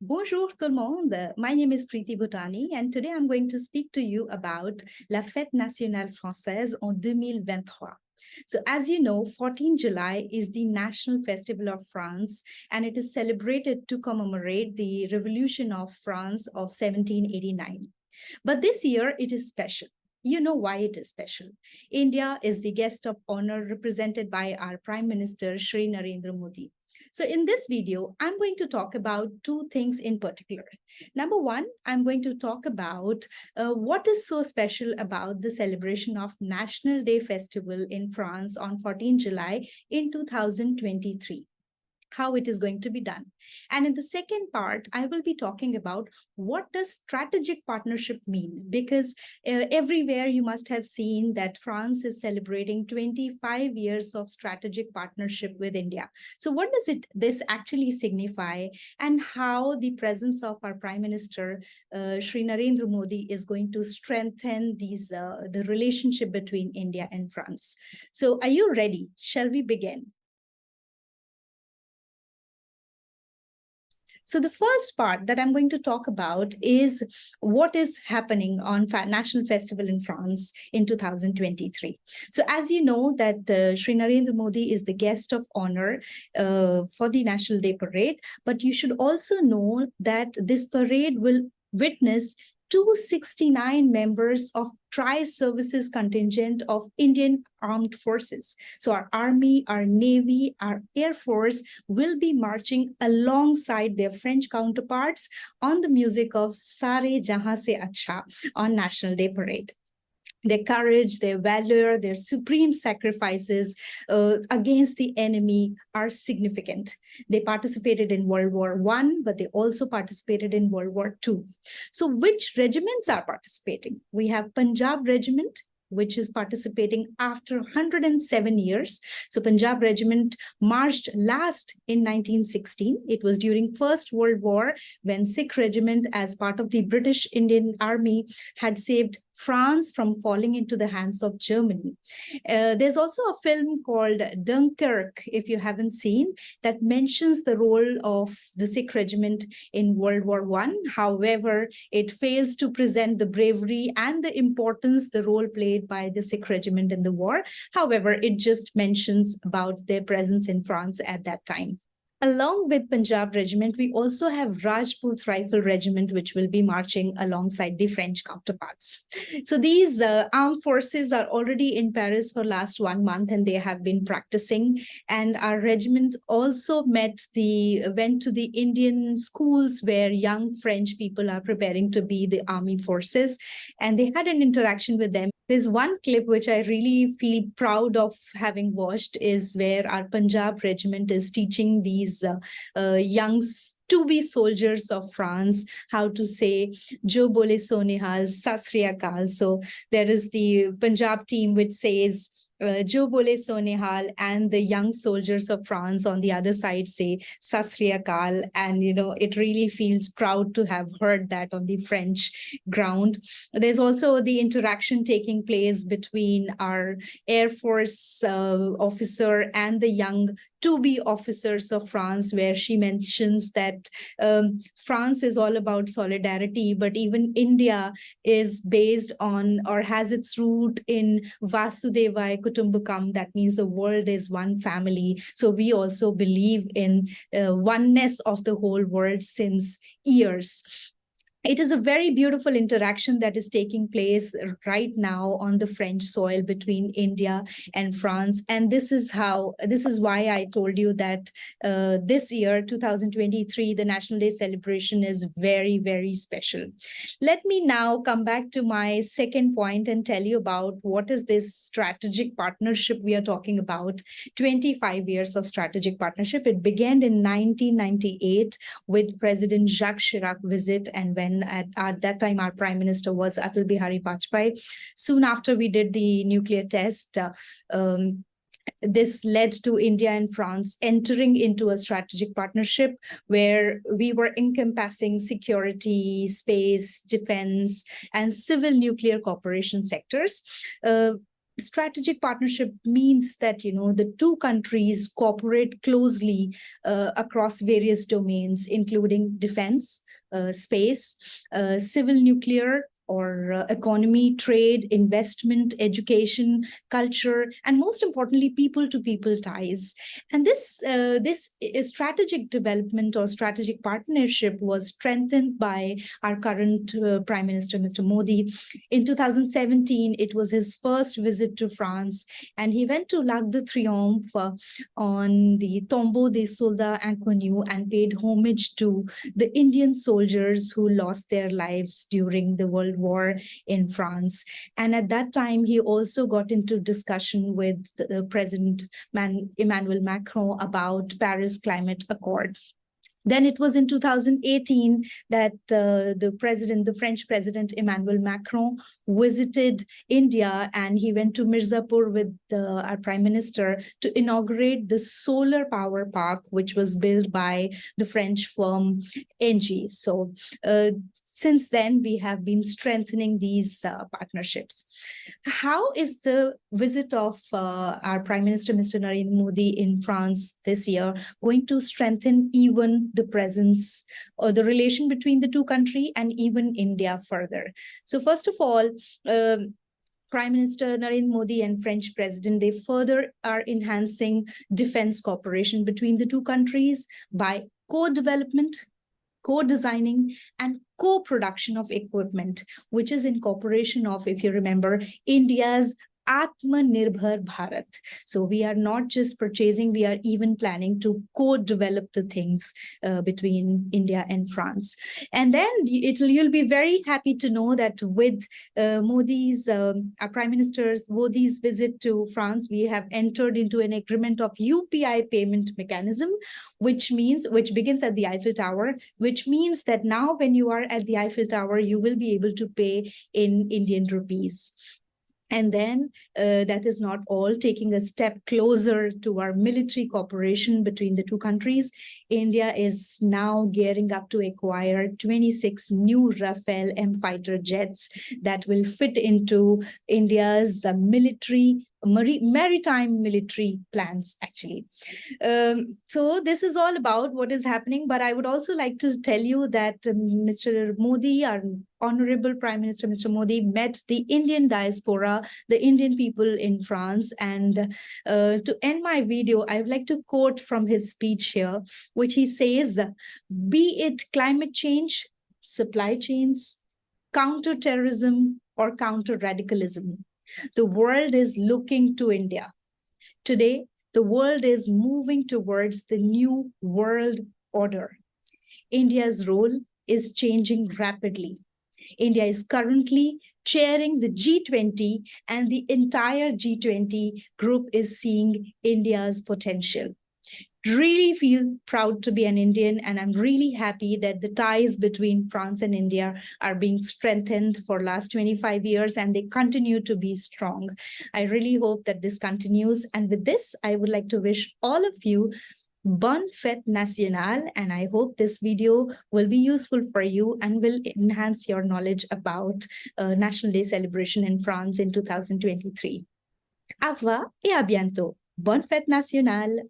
Bonjour tout le monde. My name is Preeti Bhutani, and today I'm going to speak to you about la Fête nationale française en 2023. So, as you know, 14 July is the National Festival of France, and it is celebrated to commemorate the Revolution of France of 1789. But this year, it is special. You know why it is special. India is the guest of honor represented by our Prime Minister, Shri Narendra Modi. So in this video, I'm going to talk about two things in particular. Number one, I'm going to talk about what is so special about the celebration of National Day Festival in France on 14 July in 2023, how it is going to be done. And in the second part, I will be talking about what does strategic partnership mean? Because everywhere you must have seen that France is celebrating 25 years of strategic partnership with India. So what does this actually signify, and how the presence of our Prime Minister, Shri Narendra Modi, is going to strengthen the relationship between India and France. So are you ready? Shall we begin? So the first part that I'm going to talk about is what is happening on National Festival in France in 2023. So as you know that Shri Narendra Modi is the guest of honor for the National Day Parade, but you should also know that this parade will witness 269 members of tri-services contingent of Indian armed forces. So our army, our navy, our air force will be marching alongside their French counterparts on the music of Sare Jahan Se Acha on National Day Parade. Their courage, their valor, their supreme sacrifices against the enemy are significant. They participated in World War I, but they also participated in World War II. So which regiments are participating? We have Punjab Regiment, which is participating after 107 years. So Punjab Regiment marched last in 1916. It was during First World War when Sikh Regiment, as part of the British Indian Army, had saved France from falling into the hands of Germany. There's also a film called Dunkirk, if you haven't seen, that mentions the role of the Sikh regiment in World War I. However, it fails to present the bravery and the importance, the role played by the Sikh regiment in the war. However, it just mentions about their presence in France at that time. Along with Punjab Regiment, we also have Rajput Rifle Regiment, which will be marching alongside the French counterparts. So these armed forces are already in Paris for last 1 month, and they have been practicing. And our regiment also went to the Indian schools where young French people are preparing to be the army forces, and they had an interaction with them. There's one clip which I really feel proud of having watched, is where our Punjab regiment is teaching these young to-be soldiers of France how to say "Jo bole so nihal, sat sri akal." So there is the Punjab team which says "Jo bole so nihal," and the young soldiers of France on the other side say "Sat sri akal." And it really feels proud to have heard that on the French ground. There's also the interaction taking place between our Air Force officer and the young to-be officers of France, where she mentions that France is all about solidarity, but even India is based on, or has its root in, Vasudevaya Kutumbakam. That means the world is one family. So we also believe in oneness of the whole world since years. It is a very beautiful interaction that is taking place right now on the French soil between India and France. And this is why I told you that this year, 2023, the National Day celebration is very, very special. Let me now come back to my second point and tell you about what is this strategic partnership we are talking about. 25 years of strategic partnership. It began in 1998 with President Jacques Chirac visit, and when at that time our Prime Minister was Atal Bihari Vajpayee. Soon after we did the nuclear test, this led to India and France entering into a strategic partnership where we were encompassing security, space, defense, and civil nuclear cooperation sectors. strategic partnership means that, the two countries cooperate closely across various domains, including defense, space, civil nuclear, or economy, trade, investment, education, culture, and most importantly, people-to-people ties. And this strategic development or strategic partnership was strengthened by our current Prime Minister, Mr. Modi. In 2017, it was his first visit to France, and he went to L'Arc de Triomphe on the Tombeau des Soldats Inconnus and paid homage to the Indian soldiers who lost their lives during the World War in France. And at that time, he also got into discussion with the President Emmanuel Macron about Paris Climate Accord. Then it was in 2018 that the French President Emmanuel Macron visited India, and he went to Mirzapur with our Prime Minister to inaugurate the solar power park, which was built by the French firm Engie. So since then, we have been strengthening these partnerships. How is the visit of our Prime Minister, Mr. Narendra Modi, in France this year going to strengthen even the presence or the relation between the two countries and even India further? So first of all, Prime Minister Narendra Modi and French President, they further are enhancing defense cooperation between the two countries by co-development, co-designing, and co-production of equipment, which is in cooperation of, if you remember, India's Atmanirbhar Bharat. So we are not just purchasing, we are even planning to co-develop the things between India and France. And then you'll be very happy to know that with our Prime Minister Modi's visit to France, we have entered into an agreement of UPI payment mechanism, which begins at the Eiffel Tower, which means that now when you are at the Eiffel Tower, you will be able to pay in Indian rupees. And then that is not all. Taking a step closer to our military cooperation between the two countries, India is now gearing up to acquire 26 new Rafale M fighter jets that will fit into India's maritime military plans, actually. So this is all about what is happening, but I would also like to tell you that Mr. Modi, our Honorable Prime Minister Mr. Modi, met the Indian diaspora, the Indian people in France. And to end my video, I would like to quote from his speech here, which he says, "Be it climate change, supply chains, counter-terrorism, or counter-radicalism, the world is looking to India. Today, the world is moving towards the new world order. India's role is changing rapidly. India is currently chairing the G20, and the entire G20 group is seeing India's potential." Really feel proud to be an Indian, and I'm really happy that the ties between France and India are being strengthened for last 25 years, and they continue to be strong. I really hope that this continues. And with this, I would like to wish all of you Bonne Fête nationale, and I hope this video will be useful for you and will enhance your knowledge about National Day celebration in France in 2023. Au revoir et à bientôt. Bonne Fête nationale.